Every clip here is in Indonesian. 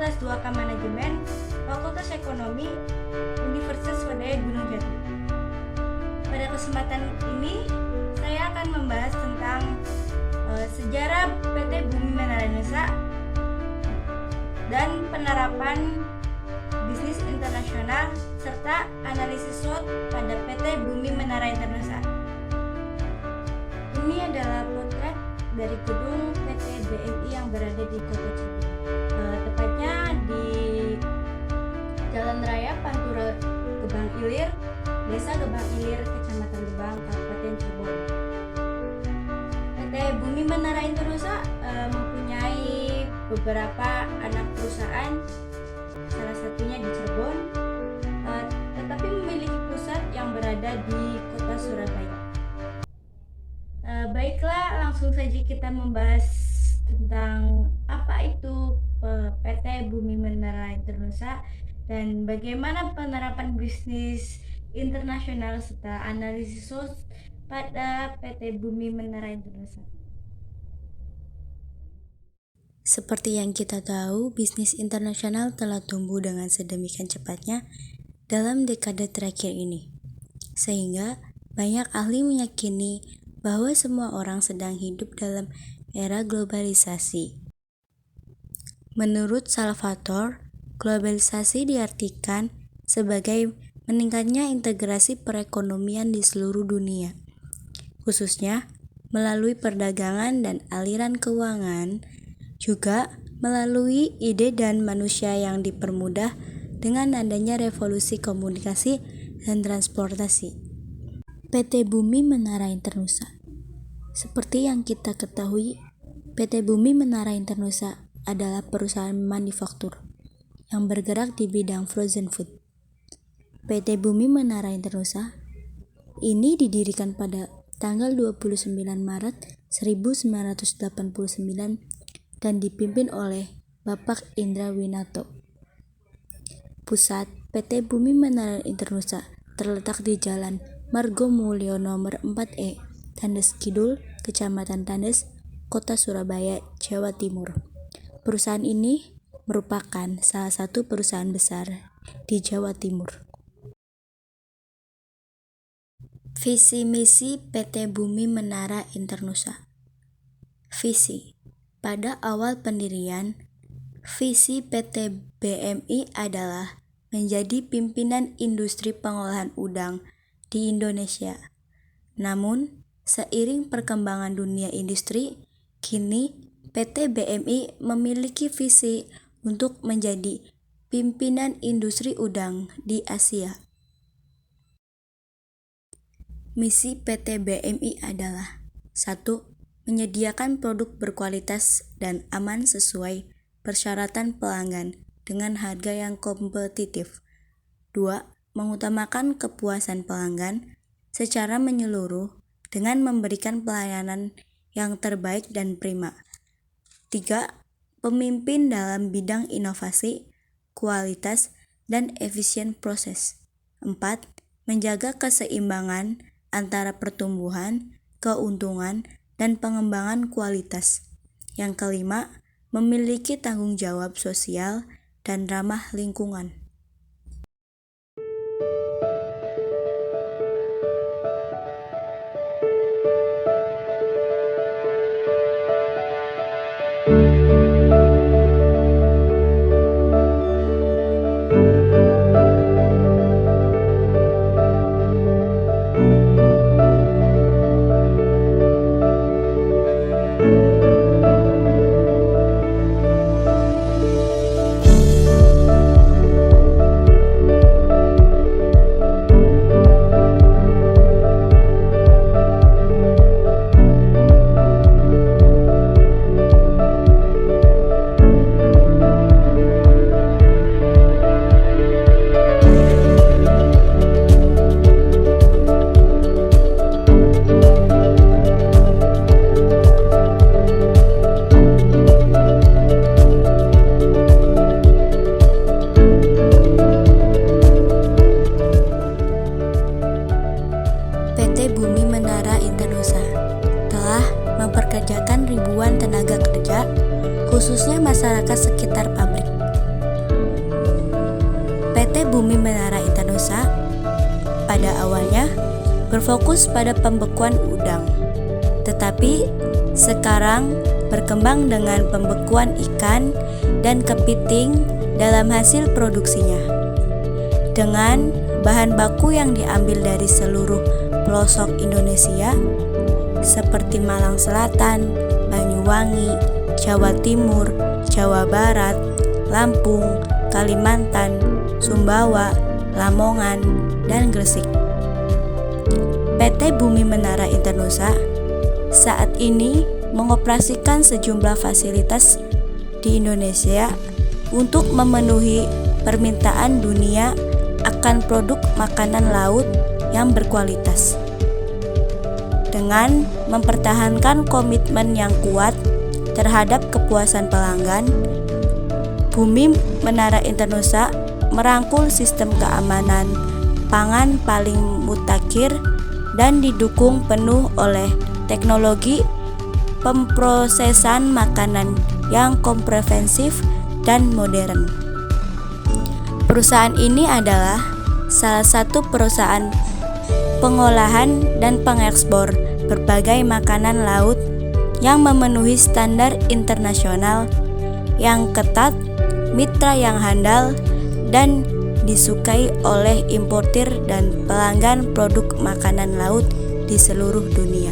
kelas 2K Manajemen, Fakultas Ekonomi, Universitas Swadaya Gunung Jati. Pada kesempatan ini, saya akan membahas tentang sejarah PT Bumi Menara Indonesia dan penerapan bisnis internasional serta analisis SWOT pada PT Bumi Menara Indonesia. Ini adalah potret dari gedung PT BMI yang berada di Kota Cirebon, tepatnya di Jalan Raya Pantura Gebang Ilir, Desa Gebang Ilir, Kecamatan Gebang, Kabupaten Cirebon. PT Bumi Menara Indonesia mempunyai beberapa anak perusahaan, salah satunya di Cirebon, tetapi memiliki pusat yang berada di Kota Surabaya. Baiklah, langsung saja kita membahas tentang apa itu PT Bumi Menara Indonesia dan bagaimana penerapan bisnis internasional serta analisis SWOT pada PT Bumi Menara Indonesia. Seperti yang kita tahu, bisnis internasional telah tumbuh dengan sedemikian cepatnya dalam dekade terakhir ini, sehingga banyak ahli meyakini bahwa semua orang sedang hidup dalam era globalisasi. Menurut Salvatore, globalisasi diartikan sebagai meningkatnya integrasi perekonomian di seluruh dunia, khususnya melalui perdagangan dan aliran keuangan, juga melalui ide dan manusia yang dipermudah dengan adanya revolusi komunikasi dan transportasi. PT Bumi Menara Indonesia. Seperti yang kita ketahui, PT Bumi Menara Indonesia adalah perusahaan manufaktur yang bergerak di bidang frozen food. PT Bumi Menara Indonesia ini didirikan pada tanggal 29 Maret 1989 dan dipimpin oleh Bapak Indra Winato. Pusat PT Bumi Menara Indonesia terletak di Jalan Margomulyo nomor 4E, Tandes Kidul, Kecamatan Tandes, Kota Surabaya, Jawa Timur. Perusahaan ini merupakan salah satu perusahaan besar di Jawa Timur. Visi misi PT Bumi Menara Indonesia. Visi. Pada awal pendirian, visi PT BMI adalah menjadi pimpinan industri pengolahan udang di Indonesia. Namun, seiring perkembangan dunia industri, kini PT BMI memiliki visi untuk menjadi pimpinan industri udang di Asia. Misi PT BMI adalah 1. Menyediakan produk berkualitas dan aman sesuai persyaratan pelanggan dengan harga yang kompetitif. 2. Mengutamakan kepuasan pelanggan secara menyeluruh dengan memberikan pelayanan yang terbaik dan prima. 3. Pemimpin dalam bidang inovasi, kualitas, dan efisien proses. 4. Menjaga keseimbangan antara pertumbuhan, keuntungan, dan pengembangan kualitas. Yang kelima, memiliki tanggung jawab sosial dan ramah lingkungan. Bumi Menara Internusa pada awalnya berfokus pada pembekuan udang, tetapi sekarang berkembang dengan pembekuan ikan dan kepiting dalam hasil produksinya. Dengan bahan baku yang diambil dari seluruh pelosok Indonesia seperti Malang Selatan, Banyuwangi, Jawa Timur, Jawa Barat, Lampung, Kalimantan, Sumbawa, Lamongan, dan Gresik. PT Bumi Menara Internusa saat ini mengoperasikan sejumlah fasilitas di Indonesia untuk memenuhi permintaan dunia akan produk makanan laut yang berkualitas. Dengan mempertahankan komitmen yang kuat terhadap kepuasan pelanggan, Bumi Menara Internusa merangkul sistem keamanan pangan paling mutakhir dan didukung penuh oleh teknologi pemprosesan makanan yang komprehensif dan modern. Perusahaan ini adalah salah satu perusahaan pengolahan dan pengekspor berbagai makanan laut yang memenuhi standar internasional yang ketat, mitra yang handal, dan disukai oleh importir dan pelanggan produk makanan laut di seluruh dunia.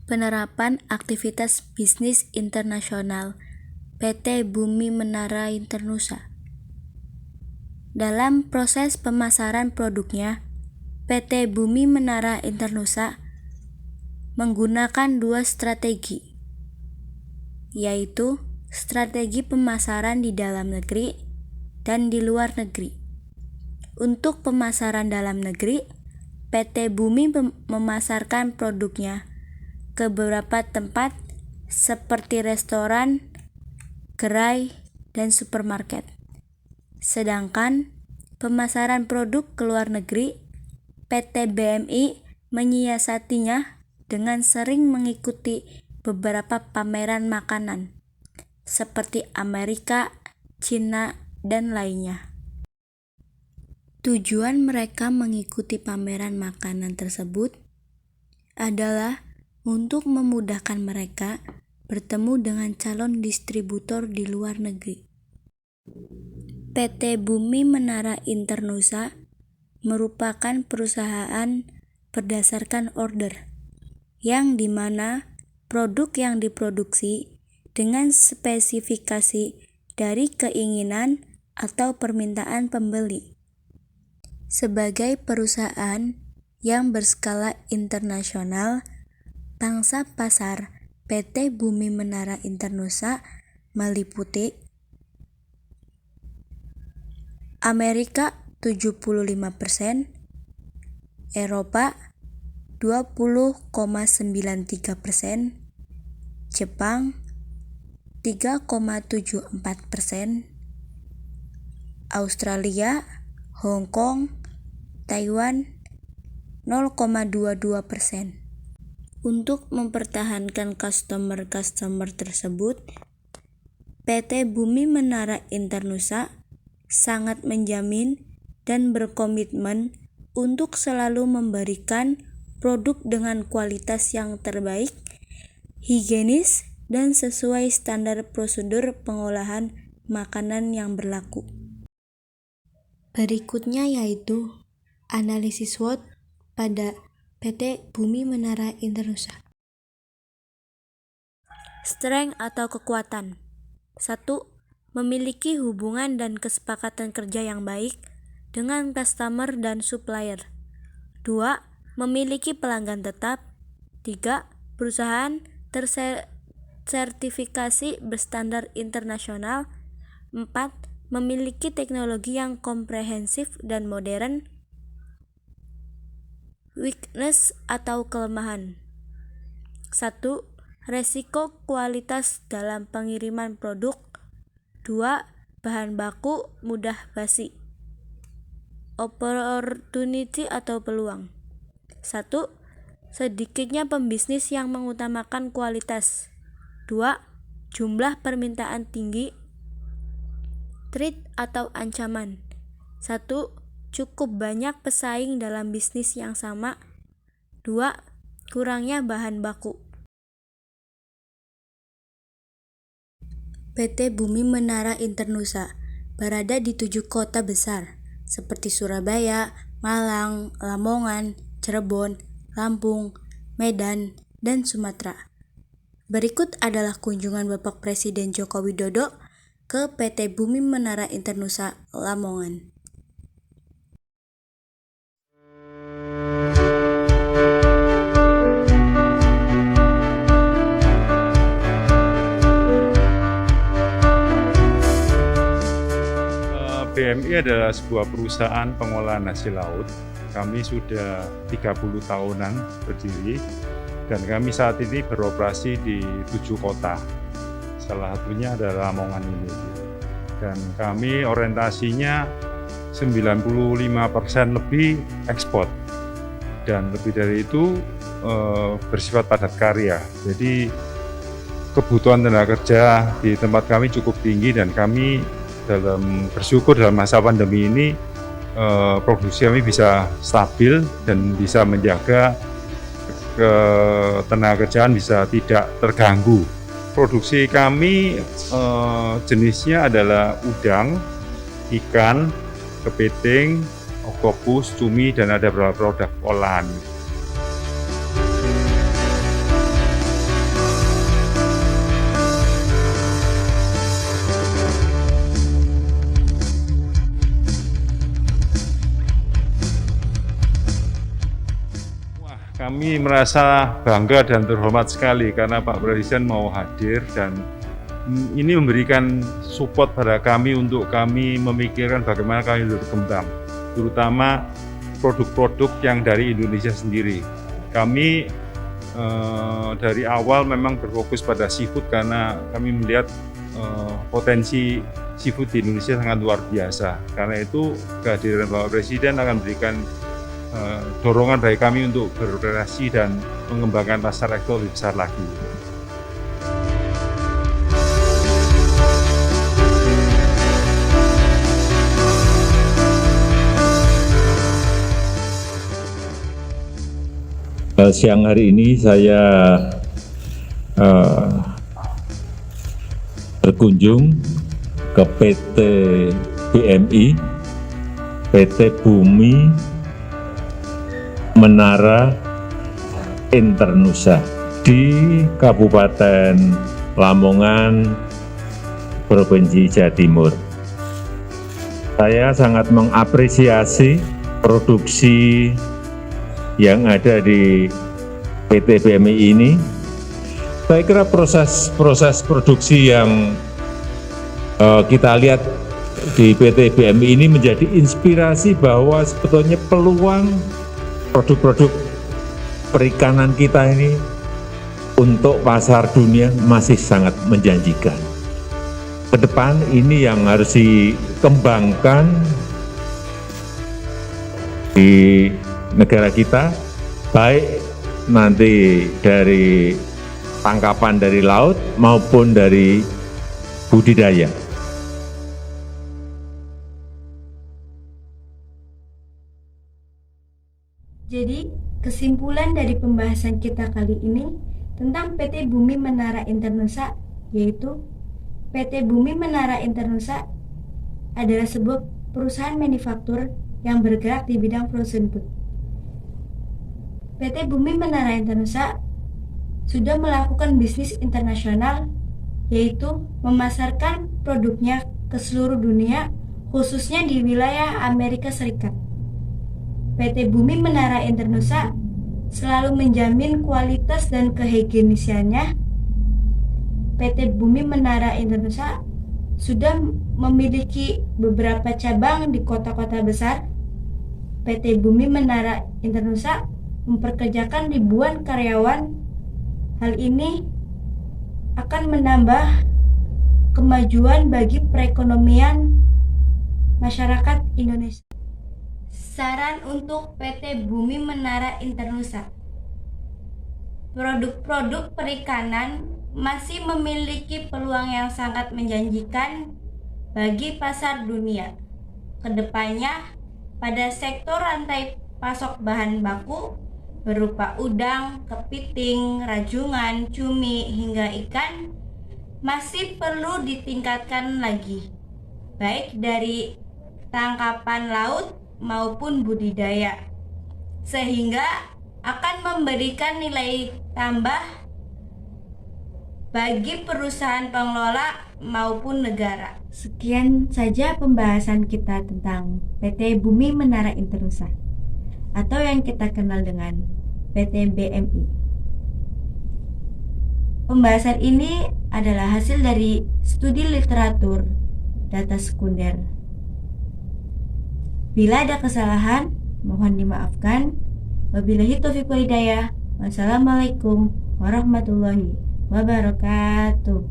penerapan aktivitas bisnis internasional PT Bumi Menara Internusa. Dalam proses pemasaran produknya, PT Bumi Menara Internusa menggunakan dua strategi, yaitu strategi pemasaran di dalam negeri dan di luar negeri. Untuk pemasaran dalam negeri, PT Bumi memasarkan produknya ke beberapa tempat seperti restoran, gerai, dan supermarket. Sedangkan pemasaran produk ke luar negeri, PT BMI menyiasatinya dengan sering mengikuti beberapa pameran makanan seperti Amerika, Cina, dan lainnya. Tujuan mereka mengikuti pameran makanan tersebut adalah untuk memudahkan mereka bertemu dengan calon distributor di luar negeri. PT Bumi Menara Internusa merupakan perusahaan berdasarkan order, yang dimana produk yang diproduksi dengan spesifikasi dari keinginan atau permintaan pembeli. Sebagai perusahaan yang berskala internasional, pangsa pasar PT Bumi Menara Internusa meliputi Amerika 75%, Eropa 20,93%, Jepang 3,74%, Australia, Hong Kong, Taiwan 0,22%. Untuk mempertahankan customer tersebut, PT Bumi Menara Internusa sangat menjamin dan berkomitmen untuk selalu memberikan produk dengan kualitas yang terbaik, higienis, dan sesuai standar prosedur pengolahan makanan yang berlaku. Berikutnya yaitu analisis SWOT pada PT Bumi Menara Internusa. Strength atau kekuatan. 1. Memiliki hubungan dan kesepakatan kerja yang baik dengan customer dan supplier. 2. Memiliki pelanggan tetap. 3. Perusahaan tersertifikasi berstandar internasional. 4. Memiliki teknologi yang komprehensif dan modern. Weakness atau kelemahan. 1. Resiko kualitas dalam pengiriman produk. 2. Bahan baku mudah basi. Opportunity atau peluang. 1. Sedikitnya pembisnis yang mengutamakan kualitas. 2. Jumlah permintaan tinggi. Threat atau ancaman. 1. Cukup banyak pesaing dalam bisnis yang sama. 2. Kurangnya bahan baku. PT Bumi Menara Internusa berada di 7 kota besar seperti Surabaya, Malang, Lamongan, Cirebon, Lampung, Medan, dan Sumatera. Berikut adalah kunjungan Bapak Presiden Joko Widodo ke PT Bumi Menara Internusa Lamongan. BMI adalah sebuah perusahaan pengolahan hasil laut. Kami sudah 30 tahunan berdiri dan kami saat ini beroperasi di 7 kota. Salah satunya adalah Lamongan ini. Dan kami orientasinya 95% lebih ekspor. Dan lebih dari itu bersifat padat karya. Jadi kebutuhan tenaga kerja di tempat kami cukup tinggi dan kami bersyukur dalam masa pandemi ini produksi kami bisa stabil dan bisa menjaga ketenagakerjaan bisa tidak terganggu. Produksi kami jenisnya adalah udang, ikan, kepiting, oktopus, cumi, dan ada beberapa produk olahan. Kami merasa bangga dan terhormat sekali karena Pak Presiden mau hadir dan ini memberikan support pada kami untuk kami memikirkan bagaimana kami berkembang, terutama produk-produk yang dari Indonesia sendiri. Kami dari awal memang berfokus pada seafood karena kami melihat potensi seafood di Indonesia sangat luar biasa. Karena itu kehadiran Bapak Presiden akan memberikan dorongan bagi kami untuk berkreasi dan mengembangkan pasar ekspor lebih besar lagi. Siang hari ini saya berkunjung ke PT BMI, PT Bumi Menara Internusa di Kabupaten Lamongan, Provinsi Jawa Timur. Saya sangat mengapresiasi produksi yang ada di PT BMI ini. Saya kira proses produksi yang kita lihat di PT BMI ini menjadi inspirasi bahwa sebetulnya peluang produk-produk perikanan kita ini untuk pasar dunia masih sangat menjanjikan. Ke depan ini yang harus dikembangkan di negara kita, baik nanti dari tangkapan dari laut maupun dari budidaya. Jadi, kesimpulan dari pembahasan kita kali ini tentang PT Bumi Menara Internusa, yaitu PT Bumi Menara Internusa adalah sebuah perusahaan manufaktur yang bergerak di bidang frozen food. PT Bumi Menara Internusa sudah melakukan bisnis internasional, yaitu memasarkan produknya ke seluruh dunia, khususnya di wilayah Amerika Serikat. PT Bumi Menara Internusa selalu menjamin kualitas dan kehigienisannya. PT Bumi Menara Internusa sudah memiliki beberapa cabang di kota-kota besar. PT Bumi Menara Internusa memperkerjakan ribuan karyawan. Hal ini akan menambah kemajuan bagi perekonomian masyarakat Indonesia. Saran untuk PT Bumi Menara Internusa: produk-produk perikanan masih memiliki peluang yang sangat menjanjikan bagi pasar dunia. Kedepannya, pada sektor rantai pasok bahan baku berupa udang, kepiting, rajungan, cumi, hingga ikan masih perlu ditingkatkan lagi, baik dari tangkapan laut maupun budidaya, sehingga akan memberikan nilai tambah bagi perusahaan pengelola maupun negara. Sekian saja pembahasan kita tentang PT Bumi Menara Internusa, atau yang kita kenal dengan PT BMI. Pembahasan ini adalah hasil dari studi literatur data sekunder. Bila ada kesalahan, mohon dimaafkan. Wabillahi taufiq wal hidayah. Wassalamualaikum warahmatullahi wabarakatuh.